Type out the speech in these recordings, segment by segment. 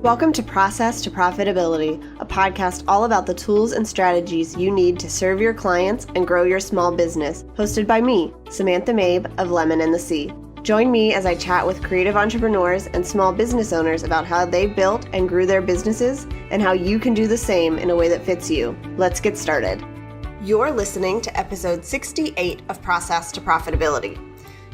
Welcome to Process to Profitability, a podcast all about the tools and strategies you need to serve your clients and grow your small business, hosted by me, Samantha Mabe of Lemon and the Sea. Join me as I chat with creative entrepreneurs and small business owners about how they built and grew their businesses and how you can do the same in a way that fits you. Let's get started. You're listening to episode 68 of Process to Profitability.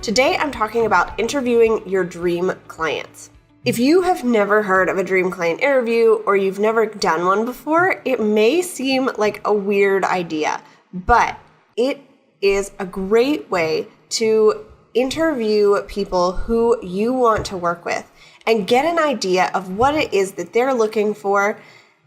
Today I'm talking about interviewing your dream clients. If you have never heard of a dream client interview or you've never done one before, it may seem like a weird idea, but it is a great way to interview people who you want to work with and get an idea of what it is that they're looking for.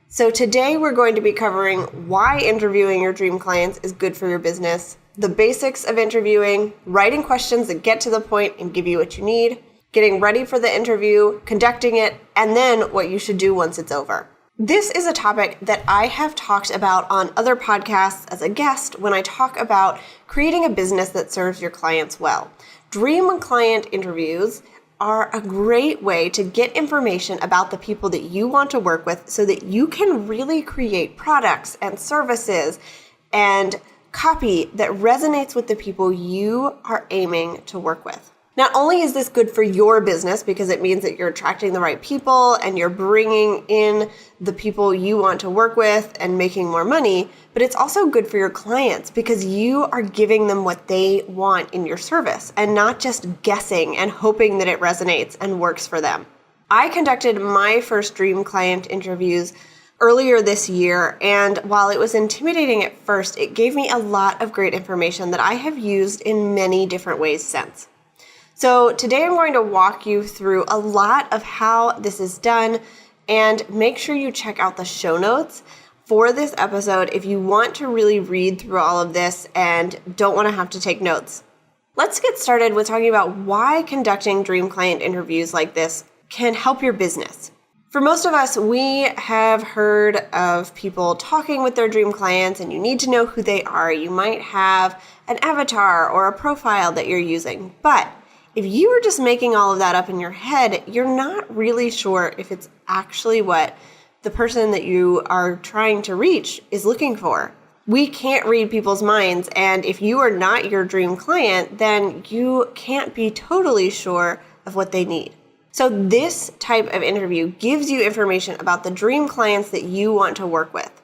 So today we're going to be covering why interviewing your dream clients is good for your business, the basics of interviewing, writing questions that get to the point and give you what you need, getting ready for the interview, conducting it, and then what you should do once it's over. This is a topic that I have talked about on other podcasts as a guest when I talk about creating a business that serves your clients well. Dream client interviews are a great way to get information about the people that you want to work with so that you can really create products and services and copy that resonates with the people you are aiming to work with. Not only is this good for your business because it means that you're attracting the right people and you're bringing in the people you want to work with and making more money, but it's also good for your clients because you are giving them what they want in your service and not just guessing and hoping that it resonates and works for them. I conducted my first dream client interviews earlier this year, and while it was intimidating at first, it gave me a lot of great information that I have used in many different ways since. So today I'm going to walk you through a lot of how this is done, and make sure you check out the show notes for this episode if you want to really read through all of this and don't want to have to take notes. Let's get started with talking about why conducting dream client interviews like this can help your business. For most of us, we have heard of people talking with their dream clients, and you need to know who they are. You might have an avatar or a profile that you're using, but if you are just making all of that up in your head, you're not really sure if it's actually what the person that you are trying to reach is looking for. We can't read people's minds, and if you are not your dream client, then you can't be totally sure of what they need. So this type of interview gives you information about the dream clients that you want to work with.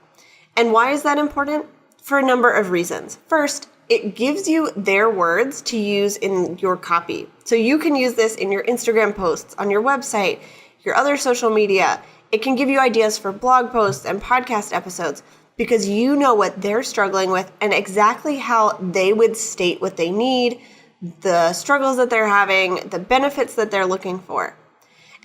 And why is that important? For a number of reasons. First, it gives you their words to use in your copy. So you can use this in your Instagram posts, on your website, your other social media. It can give you ideas for blog posts and podcast episodes because you know what they're struggling with and exactly how they would state what they need, the struggles that they're having, the benefits that they're looking for.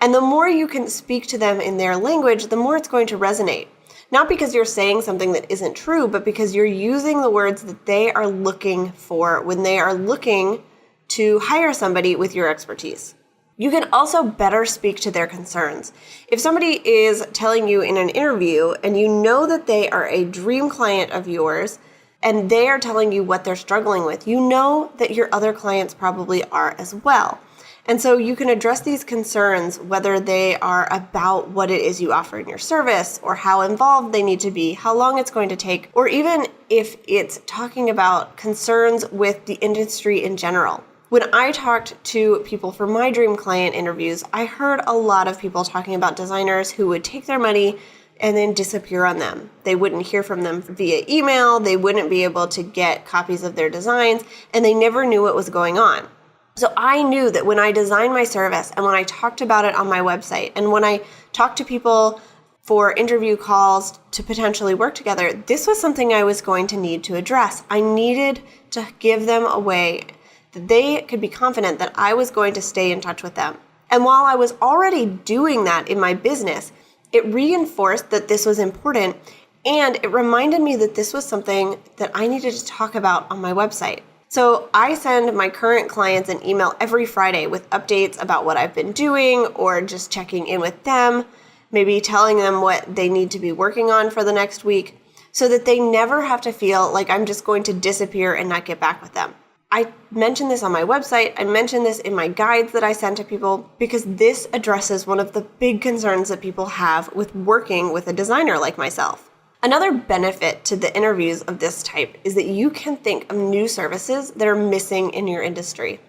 And the more you can speak to them in their language, the more it's going to resonate. Not because you're saying something that isn't true, but because you're using the words that they are looking for when they are looking to hire somebody with your expertise. You can also better speak to their concerns. If somebody is telling you in an interview and you know that they are a dream client of yours and they are telling you what they're struggling with, you know that your other clients probably are as well. And so you can address these concerns, whether they are about what it is you offer in your service or how involved they need to be, how long it's going to take, or even if it's talking about concerns with the industry in general. When I talked to people for my dream client interviews, I heard a lot of people talking about designers who would take their money and then disappear on them. They wouldn't hear from them via email, they wouldn't be able to get copies of their designs, and they never knew what was going on. So I knew that when I designed my service and when I talked about it on my website and when I talked to people for interview calls to potentially work together, this was something I was going to need to address. I needed to give them a way that they could be confident that I was going to stay in touch with them. And while I was already doing that in my business, it reinforced that this was important, and it reminded me that this was something that I needed to talk about on my website. So I send my current clients an email every Friday with updates about what I've been doing or just checking in with them, maybe telling them what they need to be working on for the next week so that they never have to feel like I'm just going to disappear and not get back with them. I mention this on my website. I mention this in my guides that I send to people because this addresses one of the big concerns that people have with working with a designer like myself. Another benefit to the interviews of this type is that you can think of new services that are missing in your industry.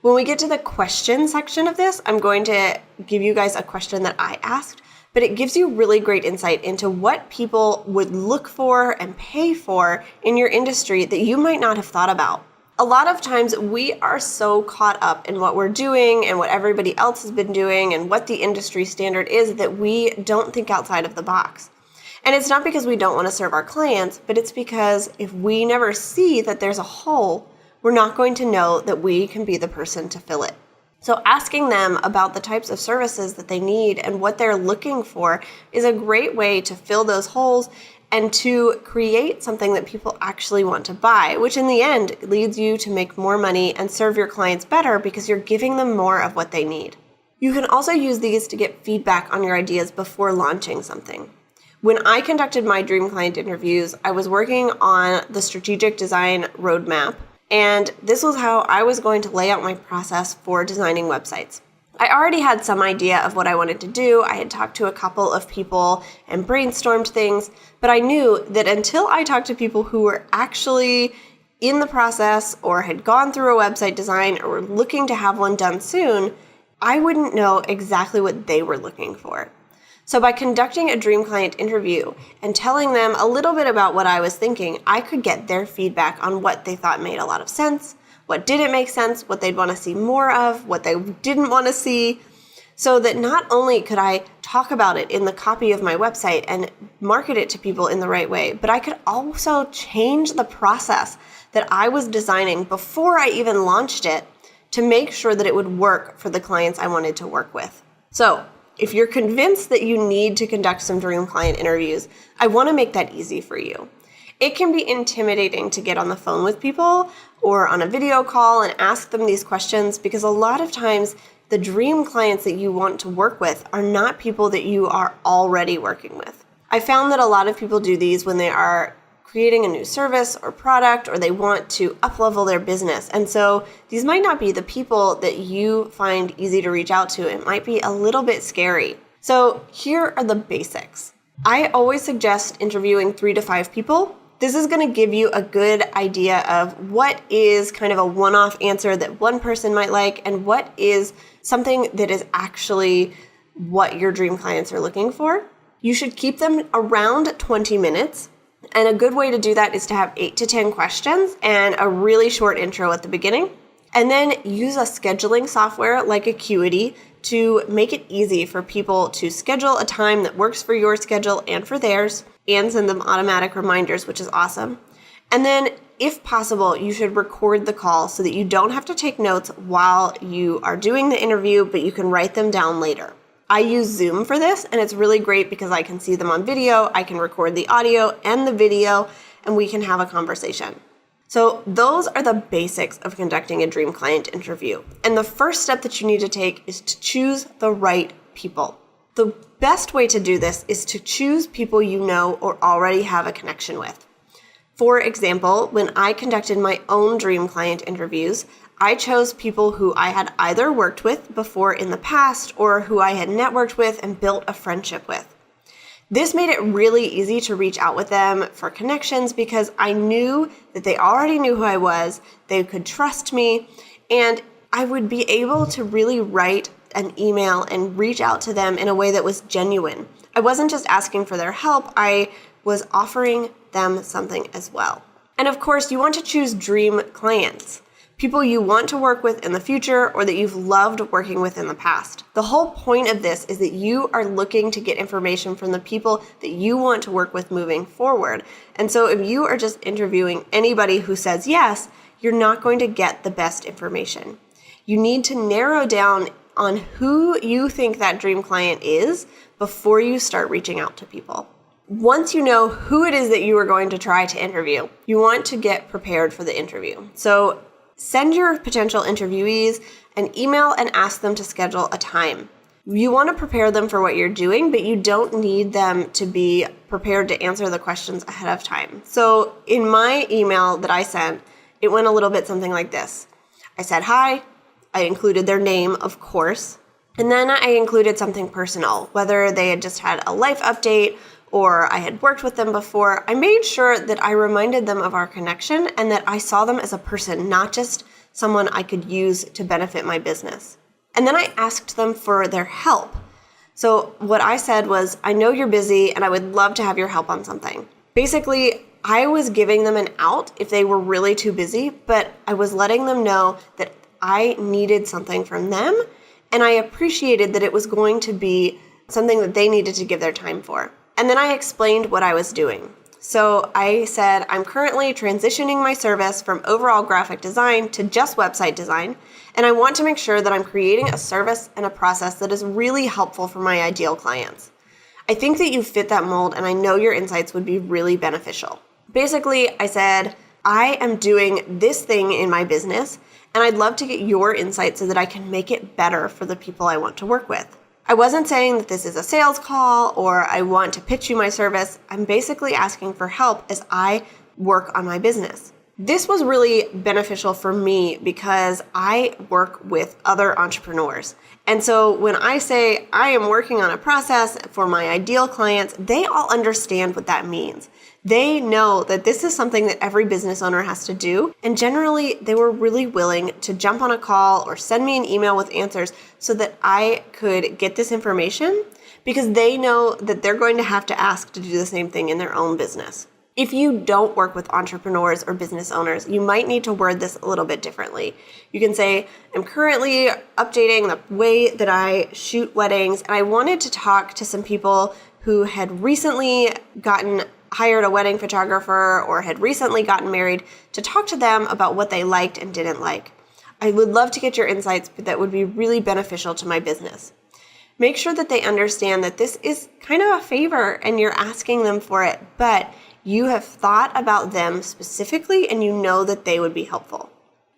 When we get to the question section of this, I'm going to give you guys a question that I asked, but it gives you really great insight into what people would look for and pay for in your industry that you might not have thought about. A lot of times we are so caught up in what we're doing and what everybody else has been doing and what the industry standard is that we don't think outside of the box. And it's not because we don't want to serve our clients, but it's because if we never see that there's a hole, we're not going to know that we can be the person to fill it. So asking them about the types of services that they need and what they're looking for is a great way to fill those holes and to create something that people actually want to buy, which in the end leads you to make more money and serve your clients better because you're giving them more of what they need. You can also use these to get feedback on your ideas before launching something. When I conducted my dream client interviews, I was working on the strategic design roadmap, and this was how I was going to lay out my process for designing websites. I already had some idea of what I wanted to do. I had talked to a couple of people and brainstormed things, but I knew that until I talked to people who were actually in the process or had gone through a website design or were looking to have one done soon, I wouldn't know exactly what they were looking for. So by conducting a dream client interview and telling them a little bit about what I was thinking, I could get their feedback on what they thought made a lot of sense, what didn't make sense, what they'd want to see more of, what they didn't want to see, so that not only could I talk about it in the copy of my website and market it to people in the right way, but I could also change the process that I was designing before I even launched it to make sure that it would work for the clients I wanted to work with. So if you're convinced that you need to conduct some dream client interviews, I want to make that easy for you. It can be intimidating to get on the phone with people or on a video call and ask them these questions because a lot of times the dream clients that you want to work with are not people that you are already working with. I found that a lot of people do these when they are creating a new service or product or they want to up-level their business. And so these might not be the people that you find easy to reach out to. It might be a little bit scary. So here are the basics. I always suggest interviewing 3 to 5 people. This is going to give you a good idea of what is kind of a one-off answer that one person might like and what is something that is actually what your dream clients are looking for. You should keep them around 20 minutes. And a good way to do that is to have 8 to 10 questions and a really short intro at the beginning. And then use a scheduling software like Acuity to make it easy for people to schedule a time that works for your schedule and for theirs, and send them automatic reminders, which is awesome. And then, if possible, you should record the call so that you don't have to take notes while you are doing the interview, but you can write them down later. I use Zoom for this, and it's really great because I can see them on video, I can record the audio and the video, and we can have a conversation. So those are the basics of conducting a dream client interview. And the first step that you need to take is to choose the right people. The best way to do this is to choose people you know or already have a connection with. For example, when I conducted my own dream client interviews, I chose people who I had either worked with before in the past or who I had networked with and built a friendship with. This made it really easy to reach out with them for connections because I knew that they already knew who I was, they could trust me, and I would be able to really write an email and reach out to them in a way that was genuine. I wasn't just asking for their help, I was offering them something as well. And of course, you want to choose dream clients. People you want to work with in the future or that you've loved working with in the past. The whole point of this is that you are looking to get information from the people that you want to work with moving forward. And so if you are just interviewing anybody who says yes, you're not going to get the best information. You need to narrow down on who you think that dream client is before you start reaching out to people. Once you know who it is that you are going to try to interview, you want to get prepared for the interview. So send your potential interviewees an email and ask them to schedule a time. You want to prepare them for what you're doing, but you don't need them to be prepared to answer the questions ahead of time. So in my email that I sent, It went a little bit something like this. I said hi. I included their name, of course. And then I included something personal, whether they had just had a life update or I had worked with them before. I made sure that I reminded them of our connection and that I saw them as a person, not just someone I could use to benefit my business. And then I asked them for their help. So what I said was, I know you're busy and I would love to have your help on something. Basically, I was giving them an out if they were really too busy, but I was letting them know that I needed something from them, and I appreciated that it was going to be something that they needed to give their time for. And then I explained what I was doing. So I said, I'm currently transitioning my service from overall graphic design to just website design, and I want to make sure that I'm creating a service and a process that is really helpful for my ideal clients. I think that you fit that mold, and I know your insights would be really beneficial. Basically, I said, I am doing this thing in my business, and I'd love to get your insights so that I can make it better for the people I want to work with. I wasn't saying that this is a sales call or I want to pitch you my service. I'm basically asking for help as I work on my business. This was really beneficial for me because I work with other entrepreneurs. And so when I say I am working on a process for my ideal clients, they all understand what that means. They know that this is something that every business owner has to do. And generally, they were really willing to jump on a call or send me an email with answers so that I could get this information because they know that they're going to have to ask to do the same thing in their own business. If you don't work with entrepreneurs or business owners, you might need to word this a little bit differently. You can say, I'm currently updating the way that I shoot weddings, and I wanted to talk to some people who had recently hired a wedding photographer or had recently gotten married to talk to them about what they liked and didn't like. I would love to get your insights, but that would be really beneficial to my business. Make sure that they understand that this is kind of a favor and you're asking them for it, but you have thought about them specifically and you know that they would be helpful.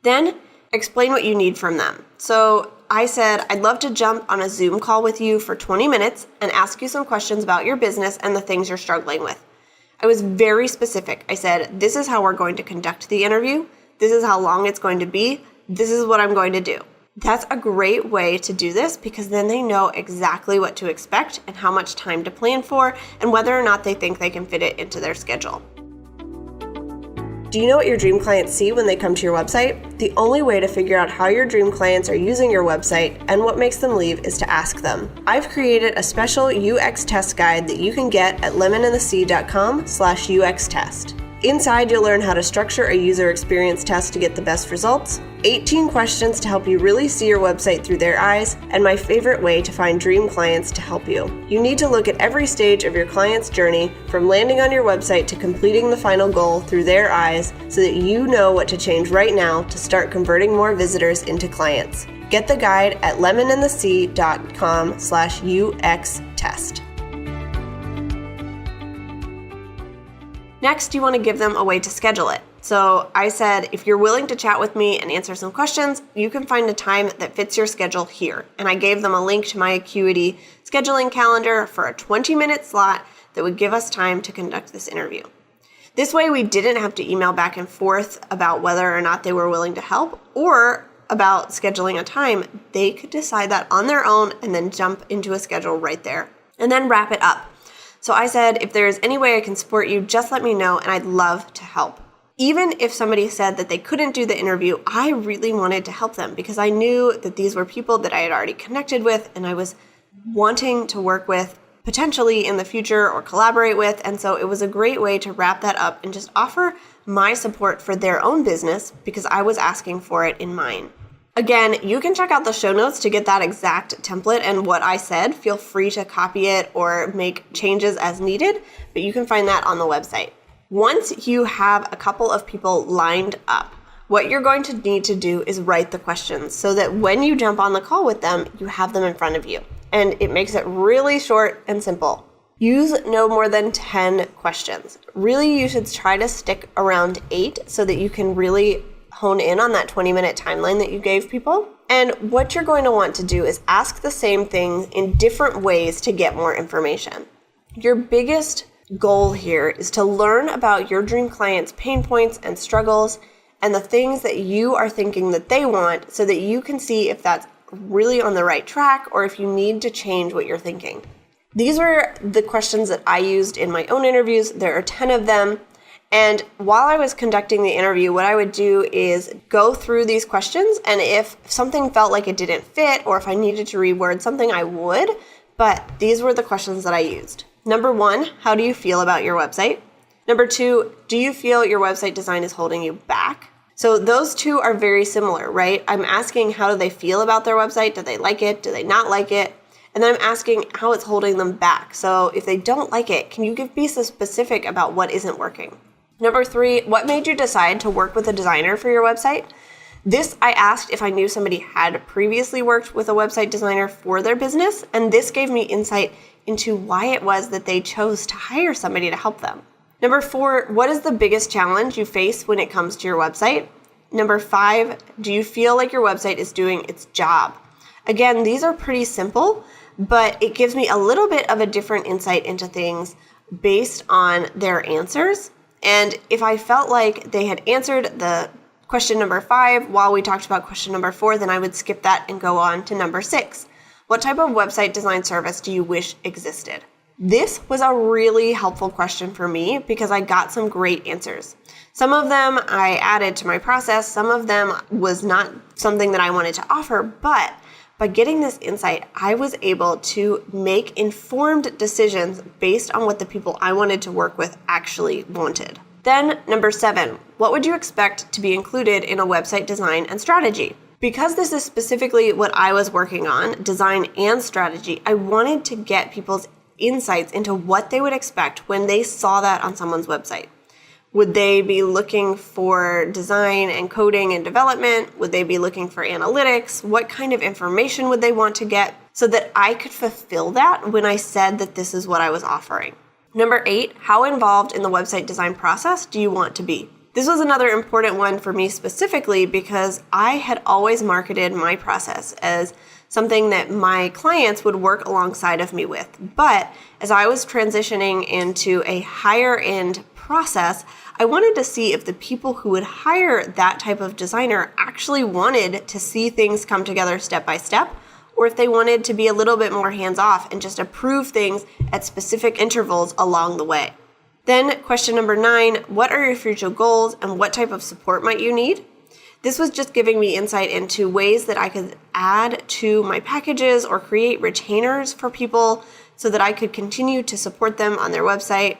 Then explain what you need from them. So I said, I'd love to jump on a Zoom call with you for 20 minutes and ask you some questions about your business and the things you're struggling with. I was very specific. I said, this is how we're going to conduct the interview. This is how long it's going to be. This is what I'm going to do. That's a great way to do this because then they know exactly what to expect and how much time to plan for and whether or not they think they can fit it into their schedule. Do you know what your dream clients see when they come to your website? The only way to figure out how your dream clients are using your website and what makes them leave is to ask them. I've created a special UX test guide that you can get at lemonandthesea.com/UX test. Inside, you'll learn how to structure a user experience test to get the best results, 18 questions to help you really see your website through their eyes, and my favorite way to find dream clients to help you. You need to look at every stage of your client's journey, from landing on your website to completing the final goal through their eyes, so that you know what to change right now to start converting more visitors into clients. Get the guide at lemonandthesea.com/UX test. Next, you want to give them a way to schedule it. So I said, if you're willing to chat with me and answer some questions, you can find a time that fits your schedule here. And I gave them a link to my Acuity scheduling calendar for a 20-minute slot that would give us time to conduct this interview. This way, we didn't have to email back and forth about whether or not they were willing to help or about scheduling a time. They could decide that on their own and then jump into a schedule right there and then wrap it up. So I said, if there's any way I can support you, just let me know and I'd love to help. Even if somebody said that they couldn't do the interview, I really wanted to help them because I knew that these were people that I had already connected with and I was wanting to work with potentially in the future or collaborate with. And so it was a great way to wrap that up and just offer my support for their own business because I was asking for it in mine. Again, you can check out the show notes to get that exact template and what I said. Feel free to copy it or make changes as needed, but you can find that on the website. Once you have a couple of people lined up, what you're going to need to do is write the questions so that when you jump on the call with them, you have them in front of you. And it makes it really short and simple. Use no more than 10 questions. Really, you should try to stick around 8 so that you can really hone in on that 20-minute timeline that you gave people. And what you're going to want to do is ask the same thing in different ways to get more information. Your biggest goal here is to learn about your dream client's pain points and struggles and the things that you are thinking that they want so that you can see if that's really on the right track or if you need to change what you're thinking. These were the questions that I used in my own interviews. There are 10 of them. And while I was conducting the interview, what I would do is go through these questions, and if something felt like it didn't fit or if I needed to reword something, I would. But these were the questions that I used. Number 1, how do you feel about your website? Number 2, do you feel your website design is holding you back? So those two are very similar, right? I'm asking how do they feel about their website? Do they like it? Do they not like it? And then I'm asking how it's holding them back. So if they don't like it, can you be so specific about what isn't working? Number 3, what made you decide to work with a designer for your website? This I asked if I knew somebody had previously worked with a website designer for their business, and this gave me insight into why it was that they chose to hire somebody to help them. Number 4, what is the biggest challenge you face when it comes to your website? Number 5, do you feel like your website is doing its job? Again, these are pretty simple, but it gives me a little bit of a different insight into things based on their answers. And if I felt like they had answered the question number 5 while we talked about question number 4, then I would skip that and go on to number 6. What type of website design service do you wish existed? This was a really helpful question for me because I got some great answers. Some of them I added to my process. Some of them was not something that I wanted to offer, but by getting this insight, I was able to make informed decisions based on what the people I wanted to work with actually wanted. Then, number 7, what would you expect to be included in a website design and strategy? Because this is specifically what I was working on, design and strategy, I wanted to get people's insights into what they would expect when they saw that on someone's website. Would they be looking for design and coding and development? Would they be looking for analytics? What kind of information would they want to get so that I could fulfill that when I said that this is what I was offering? Number 8, how involved in the website design process do you want to be? This was another important one for me specifically because I had always marketed my process as something that my clients would work alongside of me with. But as I was transitioning into a higher end process, I wanted to see if the people who would hire that type of designer actually wanted to see things come together step by step, or if they wanted to be a little bit more hands-off and just approve things at specific intervals along the way. Then question number 9, what are your future goals and what type of support might you need? This was just giving me insight into ways that I could add to my packages or create retainers for people so that I could continue to support them on their website.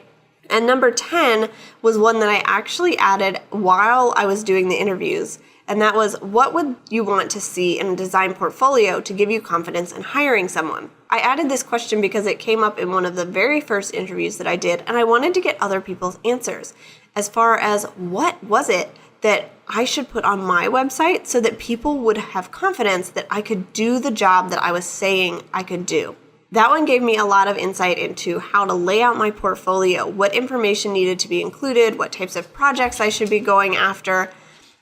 And number 10 was one that I actually added while I was doing the interviews. And that was, what would you want to see in a design portfolio to give you confidence in hiring someone? I added this question because it came up in one of the very first interviews that I did, and I wanted to get other people's answers as far as what was it that I should put on my website so that people would have confidence that I could do the job that I was saying I could do. That one gave me a lot of insight into how to lay out my portfolio, what information needed to be included, what types of projects I should be going after.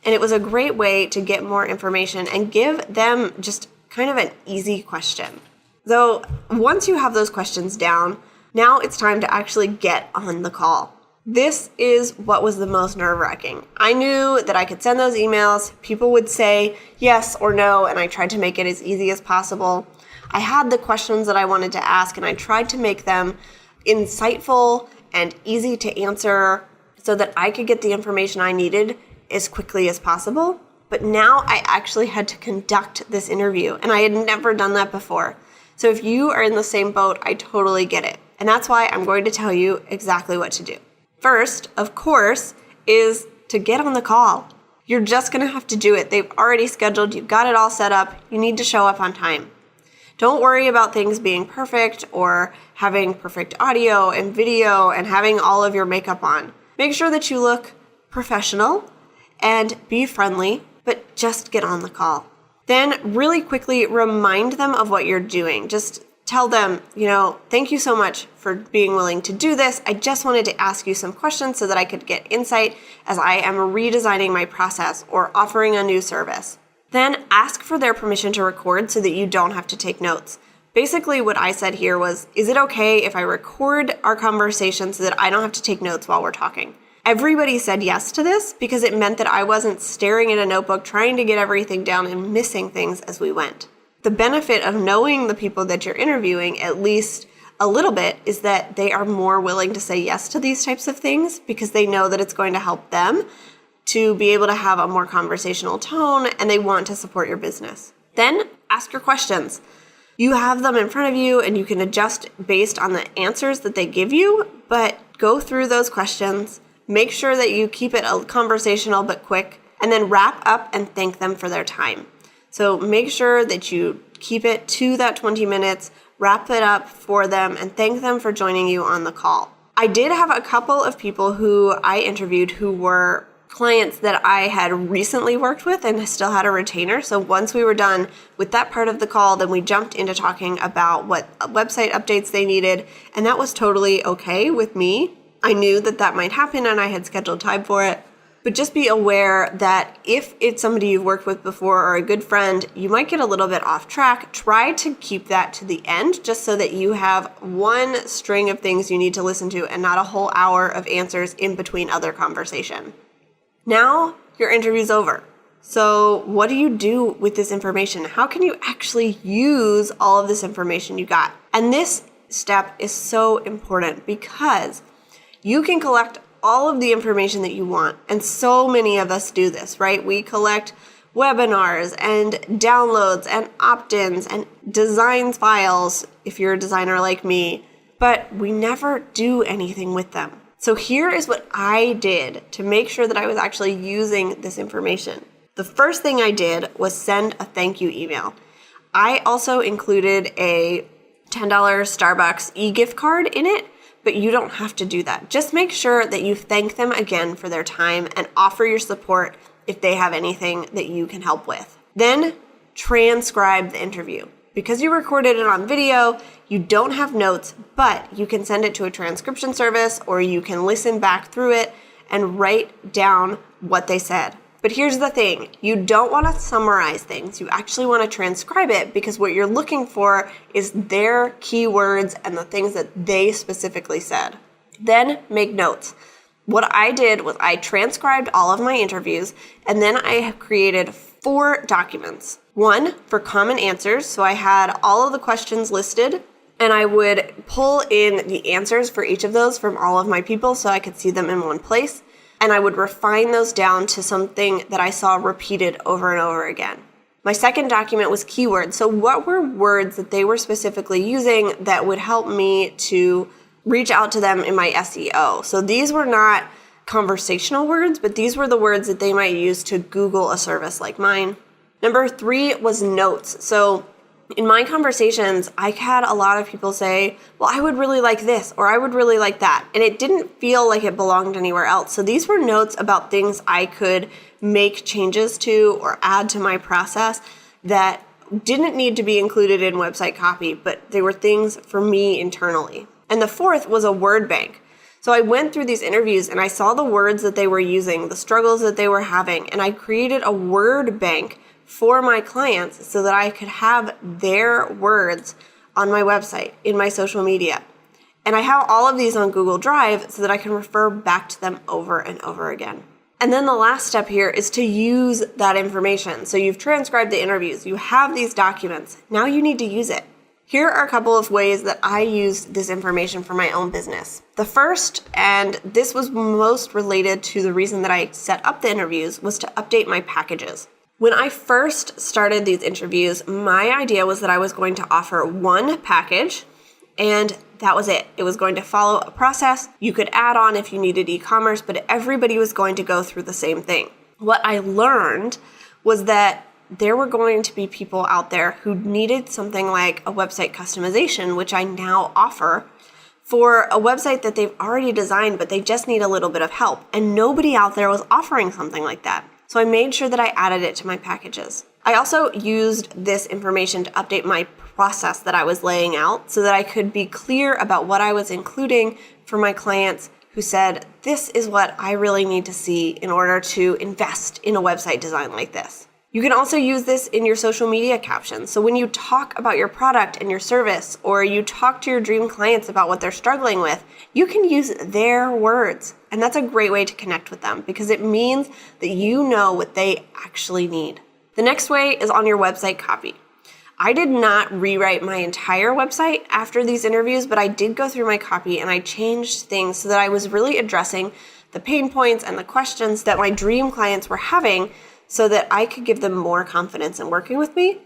And it was a great way to get more information and give them just kind of an easy question. So once you have those questions down, now it's time to actually get on the call. This is what was the most nerve-wracking. I knew that I could send those emails, people would say yes or no, and I tried to make it as easy as possible. I had the questions that I wanted to ask, and I tried to make them insightful and easy to answer so that I could get the information I needed as quickly as possible. But now I actually had to conduct this interview, and I had never done that before. So if you are in the same boat, I totally get it. And that's why I'm going to tell you exactly what to do. First, of course, is to get on the call. You're just going to have to do it. They've already scheduled. You've got it all set up. You need to show up on time. Don't worry about things being perfect or having perfect audio and video and having all of your makeup on. Make sure that you look professional and be friendly, but just get on the call. Then really quickly remind them of what you're doing. Just tell them, thank you so much for being willing to do this. I just wanted to ask you some questions so that I could get insight as I am redesigning my process or offering a new service. Then ask for their permission to record so that you don't have to take notes. Basically, what I said here was, is it okay if I record our conversation so that I don't have to take notes while we're talking? Everybody said yes to this because it meant that I wasn't staring at a notebook trying to get everything down and missing things as we went. The benefit of knowing the people that you're interviewing, at least a little bit, is that they are more willing to say yes to these types of things because they know that it's going to help them to be able to have a more conversational tone, and they want to support your business. Then ask your questions. You have them in front of you and you can adjust based on the answers that they give you, but go through those questions. Make sure that you keep it conversational but quick, and then wrap up and thank them for their time. So make sure that you keep it to that 20 minutes, wrap it up for them, and thank them for joining you on the call. I did have a couple of people who I interviewed who were clients that I had recently worked with and still had a retainer. So once we were done with that part of the call, then we jumped into talking about what website updates they needed, and that was totally okay with me. I knew that that might happen and I had scheduled time for it. But just be aware that if it's somebody you've worked with before or a good friend, you might get a little bit off track. Try to keep that to the end just so that you have one string of things you need to listen to and not a whole hour of answers in between other conversation. Now your interview's over. So what do you do with this information? How can you actually use all of this information you got? And this step is so important because you can collect all of the information that you want. And so many of us do this, right? We collect webinars and downloads and opt-ins and designs files if you're a designer like me, but we never do anything with them. So here is what I did to make sure that I was actually using this information. The first thing I did was send a thank you email. I also included a $10 Starbucks e-gift card in it, but you don't have to do that. Just make sure that you thank them again for their time and offer your support if they have anything that you can help with. Then transcribe the interview. Because you recorded it on video, you don't have notes, but you can send it to a transcription service or you can listen back through it and write down what they said. But here's the thing, you don't want to summarize things. You actually want to transcribe it because what you're looking for is their keywords and the things that they specifically said. Then make notes. What I did was I transcribed all of my interviews, and then I have created 4 documents. One for common answers, so I had all of the questions listed, and I would pull in the answers for each of those from all of my people so I could see them in one place. And I would refine those down to something that I saw repeated over and over again. My second document was keywords. So what were words that they were specifically using that would help me to reach out to them in my SEO? So these were not conversational words, but these were the words that they might use to Google a service like mine. Number 3 was notes. So in my conversations, I had a lot of people say, well, I would really like this, or I would really like that. And it didn't feel like it belonged anywhere else. So these were notes about things I could make changes to or add to my process that didn't need to be included in website copy, but they were things for me internally. And the 4th was a word bank. So I went through these interviews and I saw the words that they were using, the struggles that they were having, and I created a word bank for my clients so that I could have their words on my website, in my social media. And I have all of these on Google Drive so that I can refer back to them over and over again. And then the last step here is to use that information. So you've transcribed the interviews, you have these documents, now you need to use it. Here are a couple of ways that I used this information for my own business. The first, and this was most related to the reason that I set up the interviews, was to update my packages. When I first started these interviews, my idea was that I was going to offer one package, and that was it. It was going to follow a process. You could add on if you needed e-commerce, but everybody was going to go through the same thing. What I learned was that there were going to be people out there who needed something like a website customization, which I now offer, for a website that they've already designed, but they just need a little bit of help. And nobody out there was offering something like that. So I made sure that I added it to my packages. I also used this information to update my process that I was laying out so that I could be clear about what I was including for my clients who said, this is what I really need to see in order to invest in a website design like this. You can also use this in your social media captions. So when you talk about your product and your service, or you talk to your dream clients about what they're struggling with, you can use their words. And that's a great way to connect with them because it means that you know what they actually need. The next way is on your website copy. I did not rewrite my entire website after these interviews, but I did go through my copy and I changed things so that I was really addressing the pain points and the questions that my dream clients were having so that I could give them more confidence in working with me.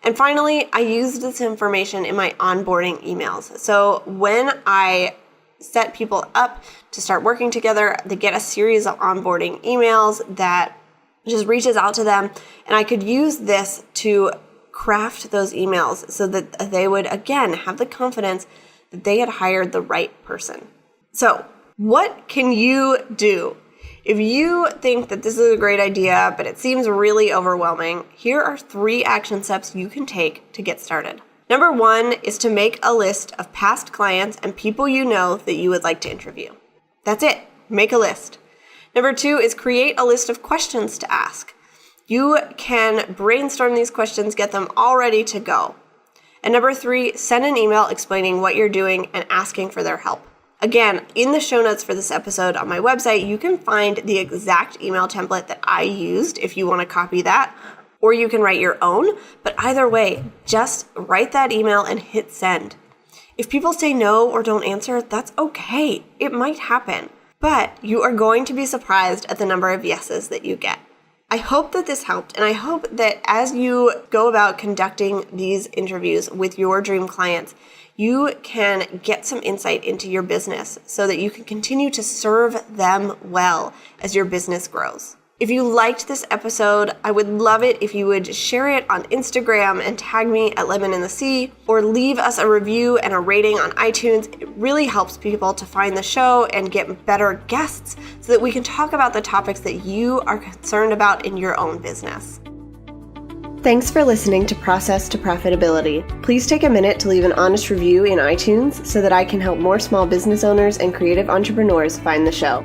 And finally, I used this information in my onboarding emails. So when I set people up to start working together, they get a series of onboarding emails that just reaches out to them. And I could use this to craft those emails so that they would, again, have the confidence that they had hired the right person. So what can you do? If you think that this is a great idea, but it seems really overwhelming, here are 3 action steps you can take to get started. Number 1 is to make a list of past clients and people you know that you would like to interview. That's it. Make a list. Number 2 is create a list of questions to ask. You can brainstorm these questions, get them all ready to go. And number 3, send an email explaining what you're doing and asking for their help. Again, in the show notes for this episode on my website, you can find the exact email template that I used if you want to copy that, or you can write your own. But either way, just write that email and hit send. If people say no or don't answer, that's okay. It might happen. But you are going to be surprised at the number of yeses that you get. I hope that this helped, and I hope that as you go about conducting these interviews with your dream clients, you can get some insight into your business so that you can continue to serve them well as your business grows. If you liked this episode, I would love it if you would share it on Instagram and tag me at Lemon in the Sea, or leave us a review and a rating on iTunes. It really helps people to find the show and get better guests so that we can talk about the topics that you are concerned about in your own business. Thanks for listening to Process to Profitability. Please take a minute to leave an honest review in iTunes so that I can help more small business owners and creative entrepreneurs find the show.